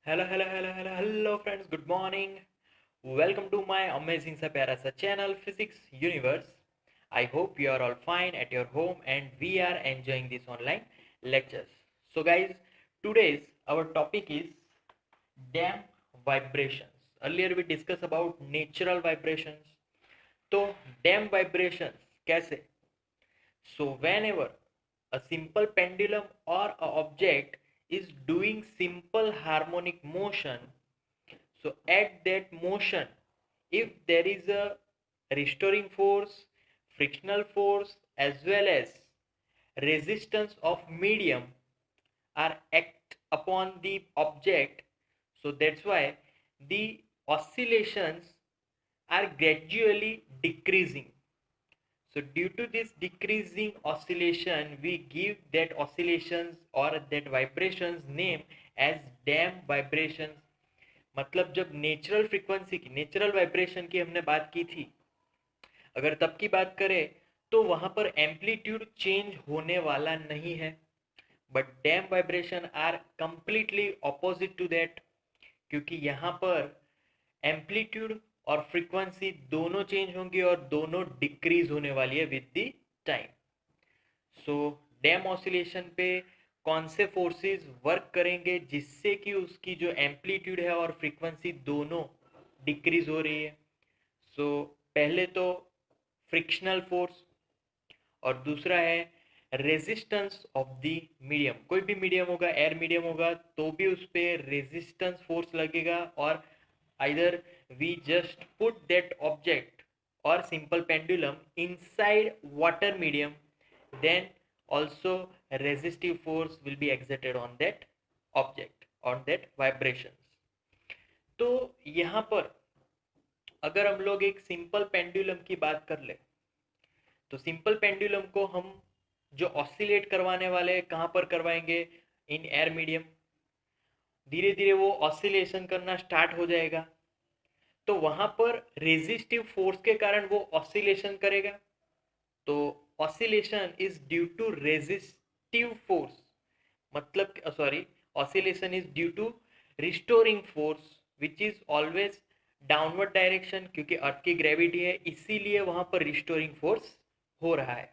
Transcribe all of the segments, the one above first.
Hello friends, good morning. Welcome to my amazing सा प्यारा सा channel Physics Universe. I hope you are all fine at your home and we are enjoying this online lectures. So guys, today's our topic is damp vibrations. Earlier we discussed about natural vibrations. तो damp vibrations कैसे? So whenever a simple pendulum or a object is doing simple harmonic motion, so at that motion, if there is a restoring force, frictional force as well as resistance of medium are act upon the object, so that's why the oscillations are gradually decreasing. So due to this decreasing oscillation, we give that oscillations or that vibrations name as damp vibrations. मतलब जब natural frequency की natural vibration की हमने बात की थी, अगर तब की बात करें तो वहां पर एम्पलीट्यूड चेंज होने वाला नहीं है, but damp vibration are completely opposite to that, क्योंकि यहाँ पर एम्पलीट्यूड और फ्रीक्वेंसी दोनों चेंज होंगी और दोनों डिक्रीज होने वाली है with the time. So damn oscillation पे कौन से फोर्सेस वर्क करेंगे जिससे कि उसकी जो एम्पलीट्यूड है और फ्रीक्वेंसी दोनों डिक्रीज हो रही है. सो पहले तो फ्रिक्शनल फोर्स और दूसरा है रेजिस्टेंस ऑफ द मीडियम. कोई भी मीडियम होगा, एयर मीडियम होगा, तो भी उस पर रेजिस्टेंस फोर्स लगेगा. और either we just put that object or simple pendulum inside water medium, then also resistive force will be exerted on that object, on that vibrations. तो यहाँ पर अगर हम लोग एक सिंपल पेंडुलम की बात कर ले, तो सिंपल पेंडुलम को हम जो ऑसिलेट करवाने वाले कहाँ पर करवाएंगे? In air medium. धीरे धीरे वो ऑसिलेशन करना स्टार्ट हो जाएगा, तो वहां पर रेजिस्टिव फोर्स के कारण वो ऑसिलेशन करेगा. तो oscillation is due to resistive force, मतलब sorry, oscillation is due to restoring force which is always downward direction, क्योंकि अर्थ की ग्रेविटी है, इसीलिए वहां पर रिस्टोरिंग फोर्स हो रहा है.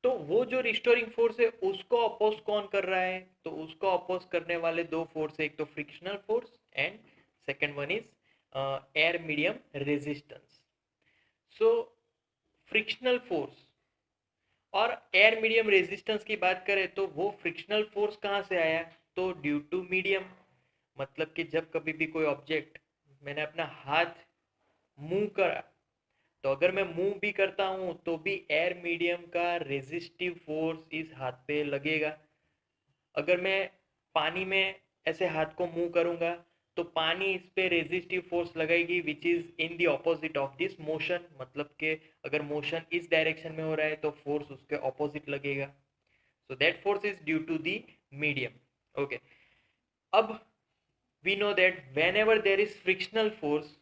तो वो जो रिस्टोरिंग फोर्स है उसको अपोज कौन कर रहा है? तो उसको अपोज करने वाले दो फोर्स है, एक तो frictional force and second one is air medium resistance. So frictional force और एयर मीडियम रेजिस्टेंस की बात करें तो वो फ्रिक्शनल फोर्स कहाँ से आया? तो ड्यू टू मीडियम. मतलब कि जब कभी भी कोई ऑब्जेक्ट मैंने अपना हाथ मूव करा, तो अगर मैं मूव भी करता हूँ तो भी एयर मीडियम का रेजिस्टिव फोर्स इस हाथ पे लगेगा. अगर मैं पानी में ऐसे हाथ को मूव करूंगा तो पानी इस पे रेजिस्टिव फोर्स लगाएगी which is in the opposite of this motion. मतलब कि अगर मोशन इस डायरेक्शन में हो रहा है तो फोर्स उसके ऑपोजिट लगेगा. So that force is due to the medium. Okay, अब we know that whenever there is frictional force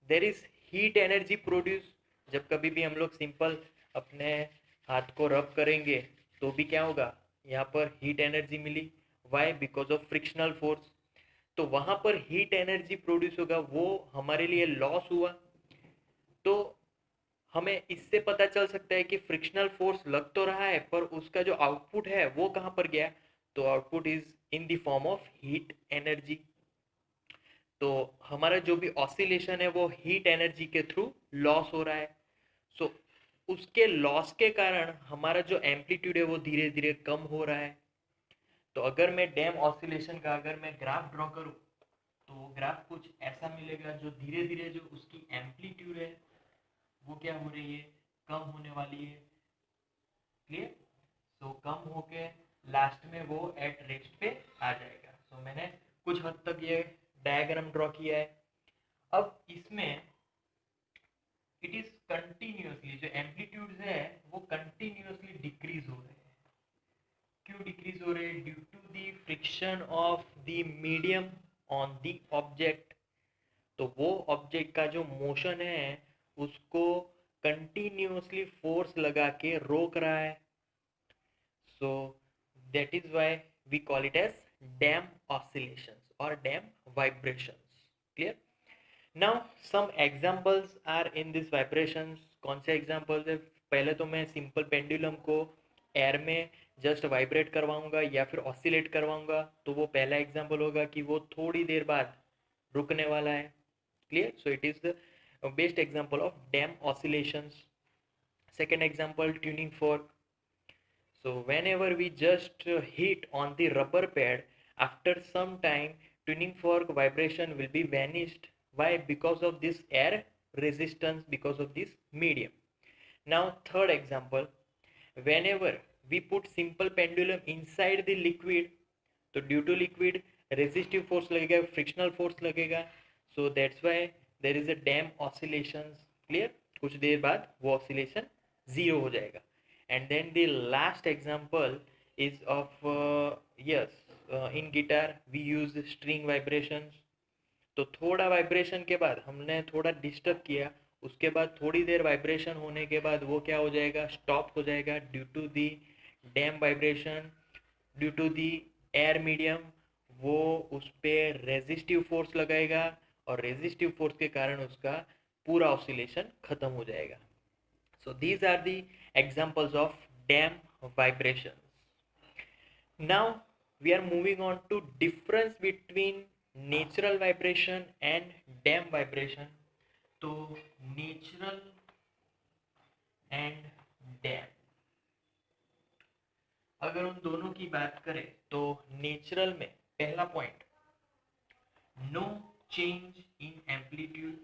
there is heat energy produced. जब कभी भी हम लोग सिंपल अपने हाथ को रब करेंगे तो भी क्या होगा? यहाँ पर हीट एनर्जी मिली. Why? Because of frictional force. तो वहां पर हीट एनर्जी प्रोड्यूस होगा, वो हमारे लिए लॉस हुआ. तो हमें इससे पता चल सकता है कि फ्रिक्शनल फोर्स लग तो रहा है पर उसका जो आउटपुट है वो कहाँ पर गया? तो output is in the form of heat energy. तो हमारा जो भी ऑसिलेशन है वो हीट एनर्जी के थ्रू लॉस हो रहा है. सो उसके लॉस के कारण हमारा जो एम्पलीट्यूड है वो धीरे धीरे कम हो रहा है. तो अगर मैं डैम ऑसिलेशन का अगर मैं ग्राफ ड्रॉ करूं तो वो ग्राफ कुछ ऐसा मिलेगा, जो धीरे धीरे जो उसकी एम्पलीट्यूड है वो क्या हो रही है? कम होने वाली है. क्लियर? सो कम होके लास्ट में वो एट रेस्ट पे आ जाएगा. सो मैंने कुछ हद तक ये डायग्राम ड्रॉ किया है. अब इसमें इट इज कंटिन्यूसली जो एम्पलीट्यूड है वो कंटिन्यूसली डिक्रीज हो रहे हैं. क्यों डिक्रीज हो रहे हैं? Due to the friction of the medium on the object. तो वो ऑब्जेक्ट का जो मोशन है उसको कंटिन्यूसली फोर्स लगा के रोक रहा है. So that is why we call it as damp oscillations. or dam vibrations. Clear? Now some examples are in this vibrations. कौन से examples है? पहले तो मैं सिंपल पेंडुलम को एयर में जस्ट वाइब्रेट करवाऊंगा या फिर ऑसिलेट करवाऊंगा, तो वो पहला एग्जाम्पल होगा कि वो थोड़ी देर बाद रुकने वाला है. Clear? So it is the best example of dam oscillations. Second example, tuning fork. So whenever we just hit on the rubber pad, after some time tuning fork vibration will be vanished. Why? Because of this air resistance, because of this medium. Now third example, whenever we put simple pendulum inside the liquid, तो due to liquid resistive force लगेगा, frictional force लगेगा, so that's why there is a dam oscillations. Clear? कुछ देर बाद वो oscillation zero हो जाएगा. And then the last example is of in guitar we use string vibrations. तो थोड़ा vibration के बाद हमने थोड़ा डिस्टर्ब किया, उसके बाद थोड़ी देर वाइब्रेशन होने के बाद वो क्या हो जाएगा? स्टॉप हो जाएगा due to the damp vibration, due to the air medium. वो उस पर रेजिस्टिव फोर्स लगाएगा और रेजिस्टिव फोर्स के कारण उसका पूरा ऑसिलेशन खत्म हो जाएगा. So these are the examples of dam vibrations. Now we are moving on to difference between natural vibration and dam vibration. तो natural and dam, अगर उन दोनों की बात करें तो नेचुरल में पहला point, no change in amplitude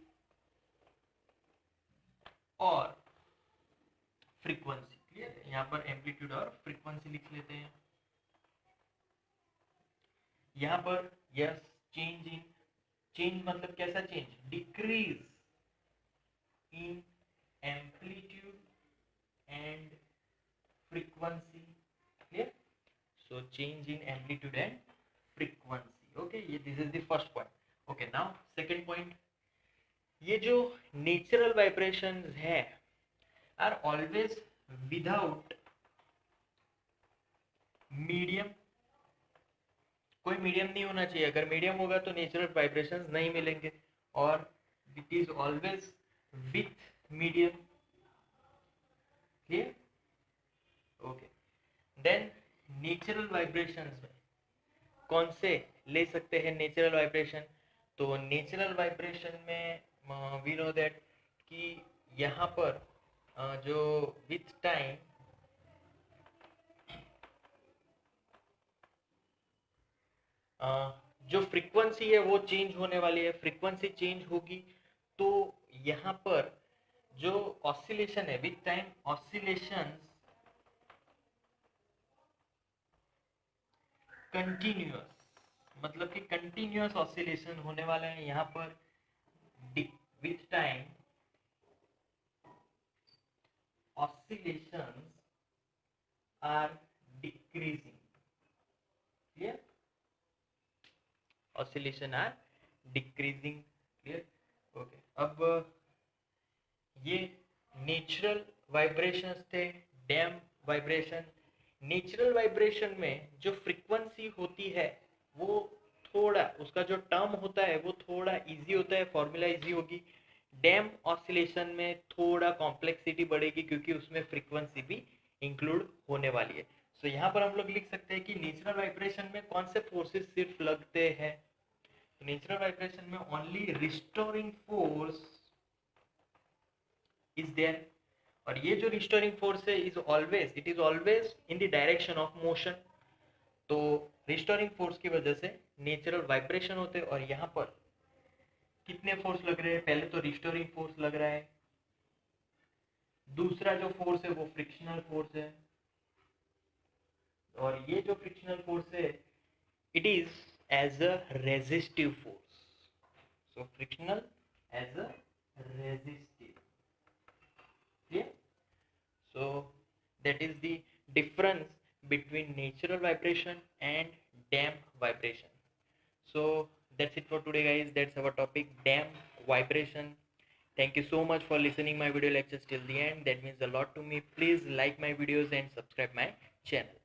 और फ्रीक्वेंसी. क्लियर है? यहाँ पर एम्पलीट्यूड और फ्रीक्वेंसी लिख लेते हैं. यहाँ पर यस, चेंज इन, चेंज मतलब कैसा change? Decrease in amplitude and frequency. Clear? So change in amplitude and frequency. Okay, ये this is the first point. Okay, now second point, ये जो नेचुरल वाइब्रेशंस है are always without medium. कोई medium नहीं होना चाहिए. अगर मीडियम होगा तो नेचुरल वाइब्रेशंस नहीं मिलेंगे. और it is always with medium. Clear? Okay. Then natural vibrations में कौन से ले सकते हैं नेचुरल वाइब्रेशन? तो नेचुरल वाइब्रेशन में वी नो दैट कि यहाँ पर जो विथ टाइम जो फ्रीक्वेंसी है वो चेंज होने वाली है. फ्रीक्वेंसी चेंज होगी तो यहाँ पर जो ऑसिलेशन है विथ टाइम, ऑसिलेशंस कंटिन्यूअस, मतलब कि कंटिन्यूअस ऑसिलेशन होने वाला है. यहाँ पर with time oscillations are decreasing. Clear? Oscillation are decreasing. Clear? Okay. अब ये नेचुरल वाइब्रेशंस थे, डैम वाइब्रेशन. नेचुरल वाइब्रेशन में जो फ्रीक्वेंसी होती है वो थोड़ा, उसका जो टर्म होता है वो थोड़ा इजी होता है, फॉर्मूला इजी होगी. डैम ऑसिलेशन में थोड़ा कॉम्प्लेक्सिटी बढ़ेगी क्योंकि उसमें फ्रीक्वेंसी भी इंक्लूड होने वाली है. सो यहाँ पर हम लोग लिख सकते हैं कि नेचुरल वाइब्रेशन में कौन से फोर्सेस सिर्फ लगते हैं? नेचुरल वाइब्रेशन में only restoring force is there. और ये जो रिस्टोरिंग फोर्स है it is always in the direction of motion. तो रिस्टोरिंग फोर्स की वजह से नेचुरल वाइब्रेशन होते हैं. और यहाँ पर कितने फोर्स लग रहे हैं? पहले तो रिस्टोरिंग फोर्स लग रहा है, दूसरा जो फोर्स है वो फ्रिक्शनल फोर्स है. और ये जो फ्रिक्शनल फोर्स है it is as a resistive force. So frictional as a resistive. Clear? So that is the difference between natural vibration and damp vibration. So that's it for today guys. That's our topic, damp vibration. Thank you so much for listening my video lectures till the end. That means a lot to me. Please like my videos and subscribe my channel.